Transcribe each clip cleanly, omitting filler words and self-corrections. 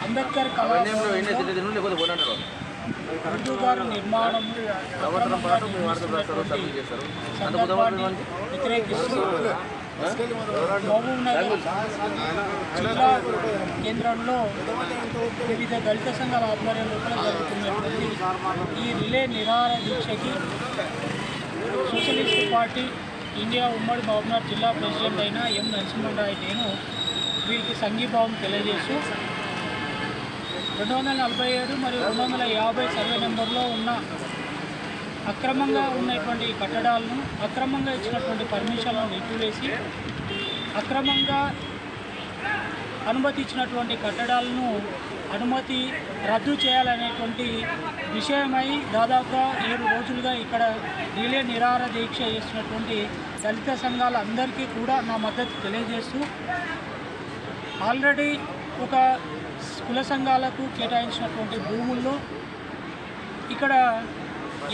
అంబేద్కర్ ఉర్దూ గారి నిర్మాణం వ్యతిరేకిస్తూ మహబూబ్నగర్ జిల్లా కేంద్రంలో వివిధ దళిత సంఘాల ఆధ్వర్యంలో జరుగుతున్నటువంటి ఈ రిలే నిరాహార దీక్షకి సోషలిస్ట్ పార్టీ ఇండియా ఉమ్మడి మహబూబ్నగర్ జిల్లా ప్రెసిడెంట్ అయిన ఎం నరసింహరావు నేను వీరికి సంఘీభావం తెలియజేస్తూ 247 మరియు 250 సర్వే నెంబర్లో ఉన్న అక్రమంగా ఉన్నటువంటి కట్టడాలను అక్రమంగా ఇచ్చినటువంటి పర్మిషన్లను ఎత్తివేసి అక్రమంగా అనుమతి ఇచ్చినటువంటి కట్టడాలను అనుమతి రద్దు చేయాలనేటువంటి విషయమై దాదాపుగా 7 రోజులుగా ఇక్కడ రిలే నిరాహార దీక్ష చేస్తున్నటువంటి దళిత సంఘాలందరికీ కూడా నా మద్దతు తెలియజేస్తూ ఆల్రెడీ ఒక కుల సంఘాలకు కేటాయించినటువంటి భూముల్లో ఇక్కడ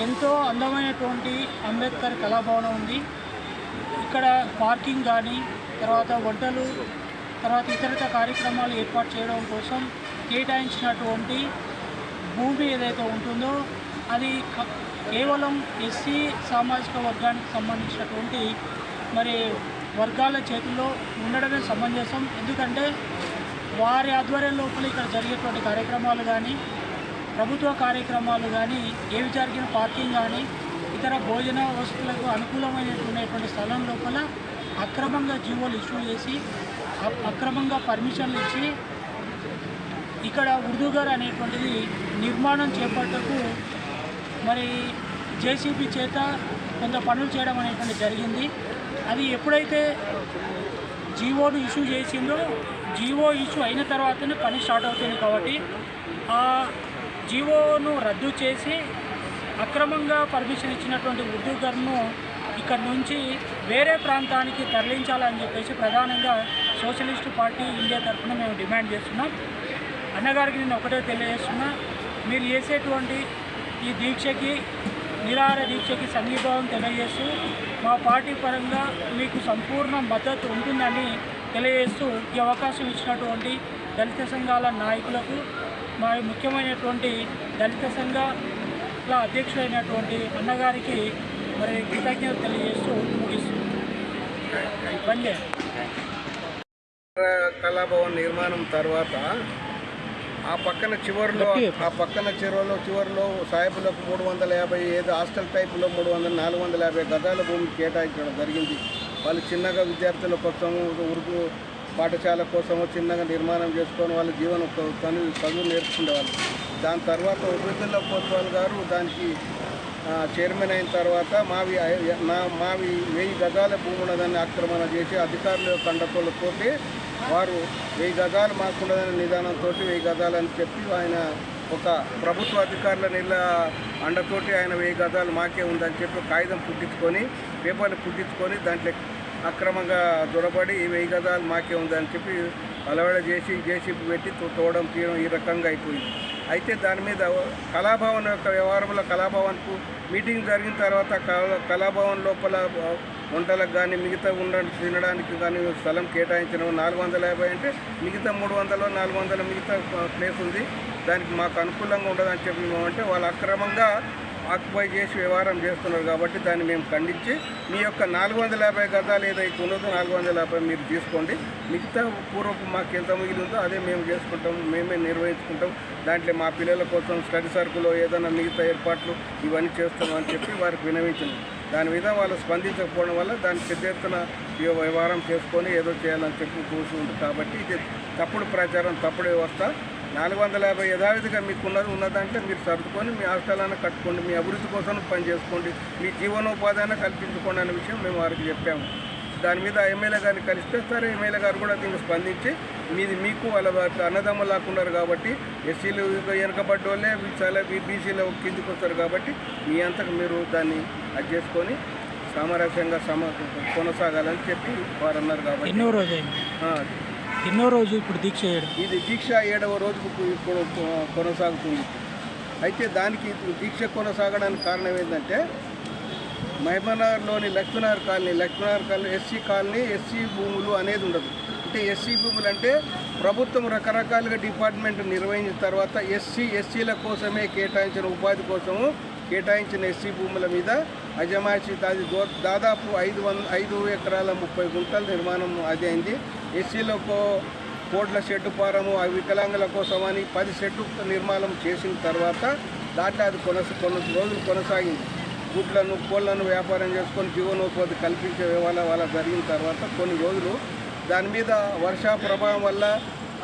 ఎంతో అందమైనటువంటి అంబేద్కర్ కళాభవనం ఉంది. ఇక్కడ పార్కింగ్ కానీ తర్వాత వంటలు తర్వాత ఇతరత కార్యక్రమాలు ఏర్పాటు చేయడం కోసం కేటాయించినటువంటి భూమి ఏదైతే ఉంటుందో అది కేవలం ఎస్సీ సామాజిక వర్గానికి సంబంధించినటువంటి మరి వర్గాల చేతుల్లో ఉండడమే సమంజసం. ఎందుకంటే వారి ఆధ్వర్యం లోపల ఇక్కడ జరిగేటువంటి కార్యక్రమాలు కానీ ప్రభుత్వ కార్యక్రమాలు కానీ ఏవి జరిగిన పార్కింగ్ కానీ ఇతర భోజన వసతులకు అనుకూలమైనటువంటి స్థలం లోపల అక్రమంగా జీవోలు ఇష్యూ చేసి అక్రమంగా పర్మిషన్లు ఇచ్చి ఇక్కడ ఉర్దూగారు అనేటువంటిది నిర్మాణం చేపట్టకు మరి జేసీబీ చేత కొంత పనులు చేయడం అనేటువంటి జరిగింది. అది ఎప్పుడైతే జీవోను ఇష్యూ చేసిందో జీవో ఇష్యూ అయిన తర్వాతనే పని స్టార్ట్ అవుతుంది. కాబట్టి ఆ జీవోను రద్దు చేసి అక్రమంగా పర్మిషన్ ఇచ్చినటువంటి ఉర్దూగారును ఇక్కడ నుంచి వేరే ప్రాంతానికి తరలించాలని చెప్పేసి ప్రధానంగా సోషలిస్ట్ పార్టీ ఇండియా తరఫున మేము డిమాండ్ చేస్తున్నాం. అన్నగారికి నేను ఒకటే తెలియజేస్తున్నా, మీరు చేసేటువంటి ఈ దీక్షకి నిరాహార దీక్షకి సంఘీభావం తెలియజేస్తూ మా పార్టీ పరంగా మీకు సంపూర్ణ మద్దతు ఉంటుందని తెలియజేస్తూ ఈ అవకాశం ఇచ్చినటువంటి దళిత సంఘాల నాయకులకు మా ముఖ్యమైనటువంటి దళిత సంఘాల అధ్యక్షుడైనటువంటి అన్నగారికి మరి కృతజ్ఞతలు తెలియజేస్తూ ముగిస్తుంది. కళాభవన్ నిర్మాణం తర్వాత ఆ పక్కన చివరిలో సాయిబులకు 350 ఏదో హాస్టల్ టైపులో 450 గజాల భూమి కేటాయించడం జరిగింది. వాళ్ళు చిన్నగా విద్యార్థుల కోసము ఉర్దూ పాఠశాల కోసము చిన్నగా నిర్మాణం చేసుకొని వాళ్ళ జీవనం చదువు నేర్చుకునేవాళ్ళు. దాని తర్వాత ఉబైదుల్లా కోత్వాల్ గారు దానికి చైర్మన్ అయిన తర్వాత మావి 1000 గజాల భూమి ఉన్నదాన్ని ఆక్రమణ చేసి అధికారుల యొక్క అండతోటి వారు 1000 గజాలు మాకున్నదనే నిదానంతో 1000 గజాలు అని చెప్పి ఆయన ఒక ప్రభుత్వ అధికారుల అండతోటి ఆయన 1000 గజాలు మాకే ఉందని చెప్పి కాగితం పుట్టించుకొని పేపర్లు పుట్టించుకొని దాంట్లో అక్రమంగా దొరబడి 1000 గజాలు మాకే ఉందని చెప్పి అలవాడ చేసి జేసీబీ పెట్టి తోవడం తీయడం ఈ రకంగా అయిపోయింది. అయితే దాని మీద కళాభవన్ యొక్క వ్యవహారంలో కళాభవన్కు మీటింగ్ జరిగిన తర్వాత కళాభవన్ లోపల వంటలకు కానీ మిగతా తినడానికి కానీ స్థలం కేటాయించడం 450 అంటే మిగతా 300 400 మిగతా ప్లేస్ ఉంది, దానికి మాకు అనుకూలంగా ఉండదని చెప్పి అంటే వాళ్ళు అక్రమంగా ఆక్యుపై చేసి వ్యవహారం చేస్తున్నారు. కాబట్టి దాన్ని మేము ఖండించి మీ యొక్క 450 గజాలు ఏదైతే ఉన్నదో 450 మీరు తీసుకోండి, మిగతా పూర్వపు మాకు ఎంత మిగిలి ఉందో అదే మేము చేసుకుంటాం, మేమే నిర్వహించుకుంటాం, దాంట్లో మా పిల్లల కోసం స్టడీ సర్కుల్లో ఏదైనా మిగతా ఏర్పాట్లు ఇవన్నీ చేస్తామని చెప్పి వారికి వినవించింది. దాని మీద వాళ్ళు స్పందించకపోవడం వల్ల దాన్ని పెద్ద ఎత్తున వ్యవహారం చేసుకొని ఏదో చేయాలని చెప్పి కూర్చుంది. కాబట్టి ఇది తప్పుడు ప్రచారం, తప్పుడు వ్యవస్థ. 450 యథావిధిగా మీకు ఉన్నదంటే మీరు సర్దుకొని మీ హాస్టల్ని కట్టుకోండి, మీ అభివృద్ధి కోసం పని చేసుకోండి, మీ జీవనోపాధిని కల్పించుకోండి అనే విషయం మేము వారికి చెప్పాము. దాని మీద ఎమ్మెల్యే గారిని కలిస్తే సరే ఎమ్మెల్యే గారు కూడా దీనికి స్పందించి మీకు వాళ్ళ అన్నదమ్ములు లాక్కున్నారు కాబట్టి ఎస్సీలు వెనకబడ్డ వాళ్ళే చాలా బీసీలో కిందికి వస్తారు కాబట్టి మీ అంతకు మీరు దాన్ని అది చేసుకొని సామరస్యంగా కొనసాగాలని చెప్పి వారు అన్నారు. కాబట్టి ఎన్నో రోజు ఇప్పుడు దీక్ష ఇది దీక్ష 7వ రోజుకు ఇప్పుడు కొనసాగుతుంది. అయితే దానికి దీక్ష కొనసాగడానికి కారణం ఏంటంటే మహబూబ్నగర్లోని Lakshminagar colony SC colony SC భూములు అనేది ఉండదు. అంటే ఎస్సీ భూములు అంటే ప్రభుత్వం రకరకాలుగా డిపార్ట్మెంట్ నిర్వహించిన తర్వాత ఎస్సీల కోసమే కేటాయించిన ఉపాధి కోసము కేటాయించిన ఎస్సీ భూముల మీద అజమాయిషీ అది దాదాపు 5 ఎకరాల 30 గుంటల నిర్మాణం అది అయింది. ఎస్సీలకు కోట్ల షెడ్డు ఫారము వికలాంగుల కోసమని 10 షెడ్డు నిర్మాణం చేసిన తర్వాత దాంట్లో అది కొన్ని రోజులు కొనసాగింది. గుడ్లను కోళ్లను వ్యాపారం చేసుకొని జీవనోపాధి కల్పించే వాళ్ళ జరిగిన తర్వాత కొన్ని రోజులు దాని మీద వర్షా ప్రభావం వల్ల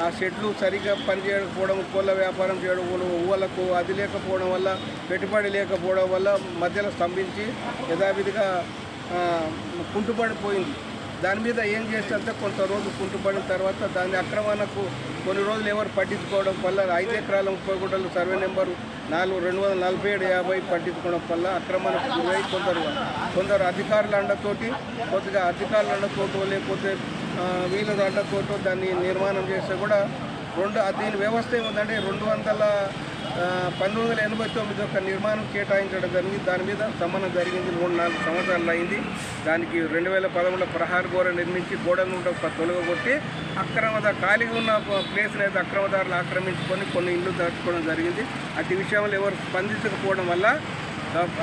ఆ షెడ్లు సరిగ్గా పనిచేయకపోవడం, కోళ్ళ వ్యాపారం చేయడం, ఊళ్ళకు అది లేకపోవడం వల్ల, పెట్టుబడి లేకపోవడం వల్ల మధ్యలో స్తంభించి యథావిధిగా కుంటుపడిపోయింది. దాని మీద ఏం చేస్తే కొంత రోజు కుంటుపడిన తర్వాత దాని అక్రమణకు కొన్ని రోజులు ఎవరు పట్టించుకోవడం వల్ల 5 ఎకరాల 30 గుంటలు సర్వే నెంబరు 247/50 పట్టించుకోవడం వల్ల అక్రమణకు గురై కొందరు అధికారుల అండతోటి లేకపోతే వీళ్ళ అండతోటో దాన్ని నిర్మాణం చేస్తే కూడా దీని వ్యవస్థ ఏముందంటే 1989 ఒక నిర్మాణం కేటాయించడం జరిగింది. దాని మీద సంబంధం జరిగింది. 3-4 సంవత్సరాలు అయింది. దానికి 2011లో ప్రహార గోడ నిర్మించి గోడను తొలగొట్టి ఖాళీగా ఉన్న ప్లేస్ని అయితే అక్రమదారులు ఆక్రమించుకొని కొన్ని ఇళ్ళు దాచుకోవడం జరిగింది. అట్టి విషయంలో ఎవరు స్పందించకపోవడం వల్ల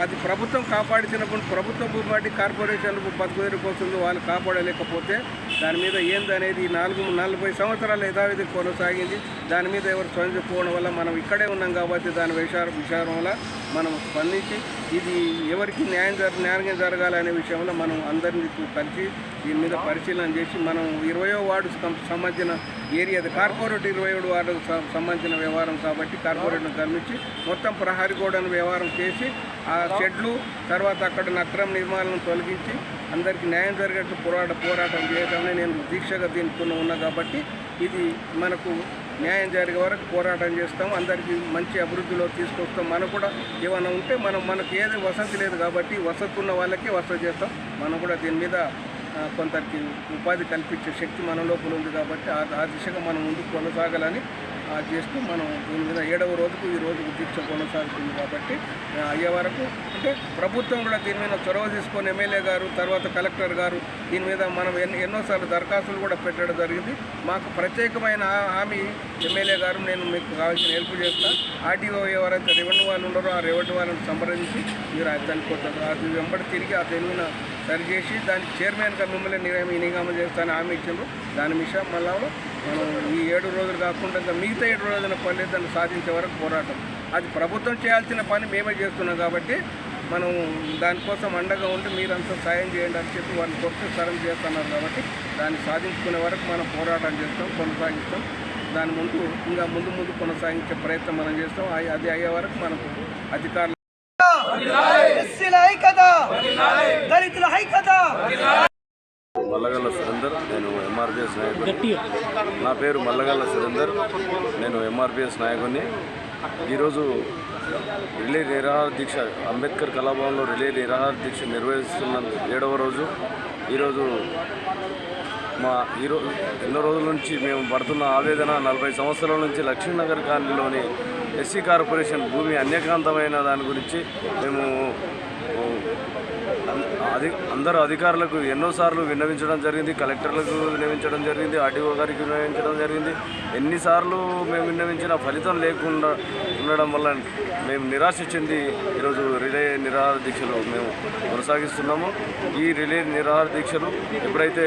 అది ప్రభుత్వం కాపాడించినప్పుడు ప్రభుత్వ భూమి కార్పొరేషన్లకు బతుకుదేరికి వస్తుంది. వాళ్ళు కాపాడలేకపోతే దాని మీద ఏందనేది 40 సంవత్సరాలు యథావిధి కొనసాగింది. దాని మీద ఎవరు స్పందించకపోవడం వల్ల మనం ఇక్కడే ఉన్నాం కాబట్టి దాని విచారం వల్ల మనం స్పందించి ఇది ఎవరికి న్యాయం జరగాలనే విషయంలో మనం అందరినీ కలిసి దీని మీద పరిశీలన చేసి మనం 20వ వార్డుకు సంబంధించిన ఏరియా కార్పొరేట్ 27 వార్డుకు సంబంధించిన వ్యవహారం కాబట్టి కార్పొరేట్ను గమనించి మొత్తం ప్రహారీ గోడను వ్యవహారం చేసి ఆ షెడ్లు తర్వాత అక్కడ అక్రమ నిర్మాణాలను తొలగించి అందరికీ న్యాయం జరిగేట్టు పోరాటం చేయడమే నేను దీక్షగా దీనికి ఉన్నా కాబట్టి ఇది మనకు న్యాయం జరిగే వరకు పోరాటం చేస్తాం. అందరికీ మంచి అభివృద్ధిలో తీసుకొస్తాం. మనకు కూడా ఏమైనా ఉంటే మనకు ఏది వసతి లేదు కాబట్టి వసతి ఉన్న వాళ్ళకి వసతి చేస్తాం. మనం కూడా దీని మీద కొందరికి ఉపాధి కల్పించే శక్తి మన లోపల ఉంది కాబట్టి ఆ దిశగా మనం ముందుకు కొనసాగాలని చేస్తూ మనం దీని మీద 7వ రోజుకు ఈ రోజుకు దీక్ష కొనసాగుతుంది కాబట్టి అయ్యే వరకు అంటే ప్రభుత్వం కూడా దీని మీద చొరవ తీసుకొని ఎమ్మెల్యే గారు తర్వాత కలెక్టర్ గారు దీని మీద మనం ఎన్నోసార్లు దరఖాస్తులు కూడా పెట్టడం జరిగింది. మాకు ప్రత్యేకమైన హామీ ఎమ్మెల్యే గారు నేను మీకు కావాల్సిన హెల్ప్ చేస్తాను. ఆర్టీఓ ఎవరైతే రెవెన్యూ వాళ్ళు ఉన్నారో ఆ రెవెన్యూ వాళ్ళని సంప్రదించి మీరు చనిపోతారు అది వెంబడి తిరిగి ఆ తెలివిన సరిచేసి దానికి చైర్మన్గా మిమ్మల్ని నియమం చేస్తానని హామీ ఇచ్చిండ్రు. దాని విషయం మళ్ళా మనం ఈ 7 రోజులు కాకుండా ఇంకా మిగతా 7 రోజుల పని దాన్ని సాధించే వరకు పోరాటం అది ప్రభుత్వం చేయాల్సిన పని మేమే చేస్తున్నాం కాబట్టి మనం దానికోసం అండగా ఉండి మీరంతా సాయం చేయండి అని చెప్పి వాళ్ళని ప్రోత్సహించడం చేస్తున్నారు కాబట్టి దాన్ని సాధించుకునే వరకు మనం పోరాటం చేస్తాం, కొనసాగిస్తాం. దాని ముందు కొనసాగించే ప్రయత్నం మనం చేస్తాం. అది అయ్యే వరకు మనకు అధికారులు మల్లగల్ల సురేందర్, నేను ఎంఆర్పిఎస్ నాయకుడిని. నా పేరు మల్లగల్ల సురేందర్, నేను ఎంఆర్పిఎస్ నాయకుడిని. ఈరోజు రిలే నిరాహార దీక్ష అంబేద్కర్ కళాభవన్లో రిలే నిరాహార దీక్ష నిర్వహిస్తున్న 7వ రోజు. ఈరోజు ఎన్నో రోజుల నుంచి మేము పడుతున్న ఆవేదన 40 సంవత్సరాల నుంచి లక్ష్మీనగర్ కాలనీలోని ఎస్సీ కార్పొరేషన్ భూమి అన్యకాంతమైన దాని గురించి మేము అందరూ అధికారులకు ఎన్నోసార్లు విన్నవించడం జరిగింది. కలెక్టర్లకు విన్నవించడం జరిగింది, ఆర్టీఓ గారికి విన్నవించడం జరిగింది. ఎన్నిసార్లు మేము విన్నవించిన ఫలితం లేకుండా ఉండడం వల్ల మేము నిరాశ చెంది ఈరోజు రిలే నిరాహార దీక్షలు మేము కొనసాగిస్తున్నాము. ఈ రిలే నిరాహార దీక్షలు ఎప్పుడైతే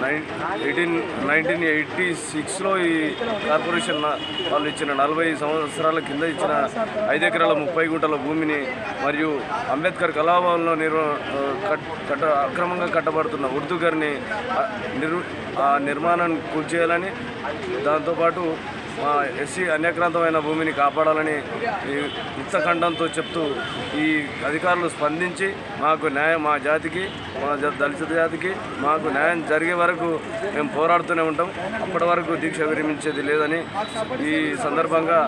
1986లో ఈ కార్పొరేషన్ వాళ్ళు ఇచ్చిన 40 సంవత్సరాల కింద ఇచ్చిన 5 ఎకరాల 30 గుంటల భూమిని మరియు అంబేద్కర్ కళాభవన్లో అక్రమంగా కట్టబడుతున్న ఉర్దూ గారిని నిర్మాణాన్ని కూల్చేయాలని, దాంతోపాటు మా ఎస్సీ అన్యక్రాంతమైన భూమిని కాపాడాలని యుక్తఖండంతో చెప్తూ ఈ అధికారులు స్పందించి మాకు న్యాయం, మా జాతికి, మా దళిత జాతికి మాకు న్యాయం జరిగే వరకు మేము పోరాడుతూనే ఉంటాం. అప్పటి వరకు దీక్ష విరమించేది లేదని ఈ సందర్భంగా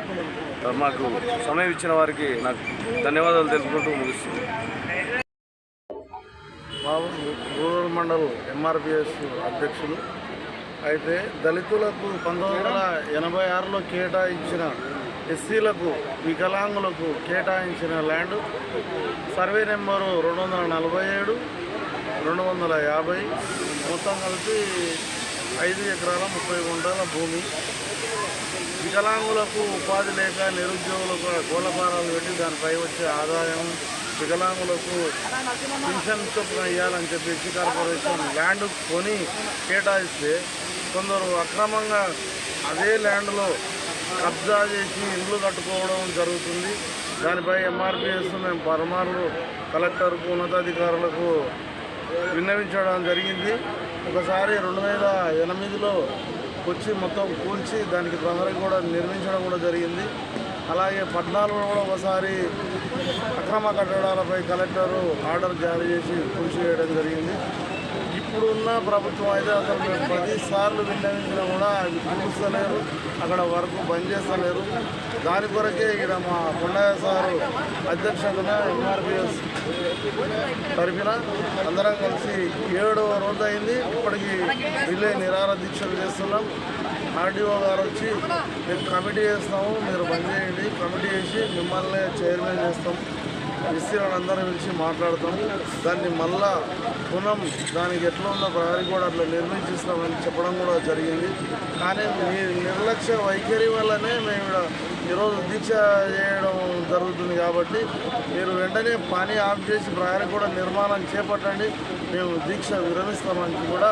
మాకు సమయం ఇచ్చిన వారికి నాకు ధన్యవాదాలు తెలుపుకుంటూ ముగిస్తుంది. రూరల్ మండల్ ఎంఆర్పిఎస్ అధ్యక్షులు. అయితే దళితులకు 1986లో కేటాయించిన ఎస్సీలకు, వికలాంగులకు కేటాయించిన ల్యాండ్ సర్వే నెంబరు 247, 250 మొత్తం కలిపి 5 ఎకరాల 30 గుంటల భూమి. వికలాంగులకు ఉపాధి లేక నిరుద్యోగులకు కోళ్ళఫారాలు పెట్టి దానిపై వచ్చే ఆదాయం వికలాంగులకు పెన్షన్ చొప్పున ఇవ్వాలని చెప్పేసి కార్పొరేషన్ ల్యాండ్ కొని కేటాయిస్తే కొందరు అక్రమంగా అదే ల్యాండ్లో కబ్జా చేసి ఇండ్లు కట్టుకోవడం జరుగుతుంది. దానిపై ఎంఆర్పిఎస్ మేము పరమార్లు కలెక్టర్కు ఉన్నతాధికారులకు విన్నవించడం జరిగింది. ఒకసారి 2008లో వచ్చి మొత్తం కూల్చి దానికి ప్రహరీ కూడా నిర్మించడం కూడా జరిగింది. అలాగే 14లో కూడా ఒకసారి అక్రమ కట్టడాలపై కలెక్టరు ఆర్డర్ జారీ చేసి కూల్చివేయడం జరిగింది. ఇప్పుడున్న ప్రభుత్వం అయితే అసలు మేము 10 సార్లు విన్నవించినా కూడా అవి కూల్చలేరు, అక్కడ వర్క్ బంద్ చేస్తలేరు. దాని కొరకే ఇక్కడ మా కొండయ్య సారు అధ్యక్షతన ఎంఆర్పిఎస్ తరఫున అందరం కలిసి 7వ రోజు అయింది. ఇప్పటికీ రిలే నిరాహార దీక్షలు చేస్తున్నాం. ఆర్డీఓ గారు వచ్చి మేము కమిటీ చేస్తాము, మీరు బంద్ చేయండి, కమిటీ చేసి మిమ్మల్ని చైర్మన్ చేస్తాం, ఎస్సీలను అందరం పిలిచి మాట్లాడతాం, దాన్ని మళ్ళా దానికి ఎట్లా ఉందో ప్రహరీ కూడా అట్లా నిర్మించిస్తామని చెప్పడం కూడా జరిగింది. కానీ మీ నిర్లక్ష్య వైఖరి వల్లనే మేము ఇక్కడ ఈరోజు దీక్ష చేయడం జరుగుతుంది. కాబట్టి మీరు వెంటనే పని ఆఫ్ చేసి ప్రహరీ కూడా నిర్మాణం చేపట్టండి, మేము దీక్ష విరమిస్తామని కూడా